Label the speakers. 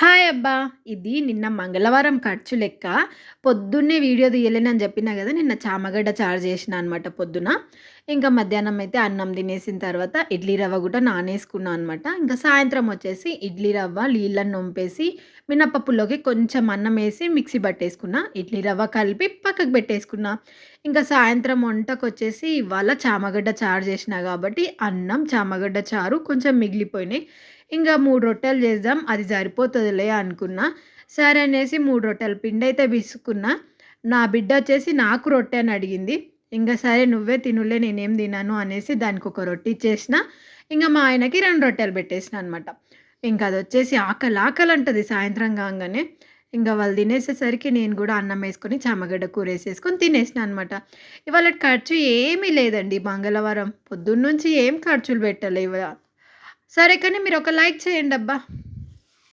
Speaker 1: Hi అబ్బా! ఇది నిన్న మంగళవారం ఖర్చు లెక్క. పొద్దున్నే వీడియో తీయలేనని చెప్పినా గదా! నిన్న చామగడ్డ చారు చేసినా అనమాట పొద్దున. ఇంకా మధ్యాహ్నం అయితే అన్నం తినేసిన తర్వాత ఇడ్లీ రవ్వ గూడా నానేసుకున్నా అనమాట. ఇంకా సాయంత్రం వచ్చేసి ఇడ్లీ రవ్వ నీళ్ళని ఒంపేసి మినపప్పులోకి కొంచెం అన్నమేసి మిక్సీ పట్టేసుకున్నా. ఇడ్లీ రవ్వ కలిపి పక్కకు పెట్టేసుకున్నా. ఇంకా సాయంత్రం వంటకొచ్చేసి ఇవాళ చామగడ్డ చారు చేసినా కాబట్టి అన్నం, చామగడ్డ చారు కొంచెం మిగిలిపోయినాయి. ఇంగా 3 రొట్టెలు చేద్దాం అది సరిపోతదిలే అనుకున్నా. సరే అనేసి 3 రొట్టెల పిండైతే పిసుక్కున్నా. నా బిడ్డ వచ్చేసి నాకు రొట్టె అని అడిగింది. ఇంగ సరే నువ్వే తినులే నేనేం తినను అనేసి దానికొక రొట్టె ఇచ్చేసిన. ఇంగ మా ఆయనకి 2 రొట్టెలు పెట్టేసినా అనమాట. ఇంక అదొచ్చేసి ఆకలంటది సాయంత్రం కాంగానే. ఇంగ వాళ్ళు తినేసేసరికి నేను గూడా అన్నం ఏసుకొని చామగడ్డ కూరేసేసుకొని తినేసినా అనమాట. ఇవాళ ఖర్చు ఏమీ లేదండి మంగళవారం. పొద్దున్నుంచి ఏం ఖర్చులు పెట్టలే సరే కానీ మీరొక లైక్ చేయండబ్బా!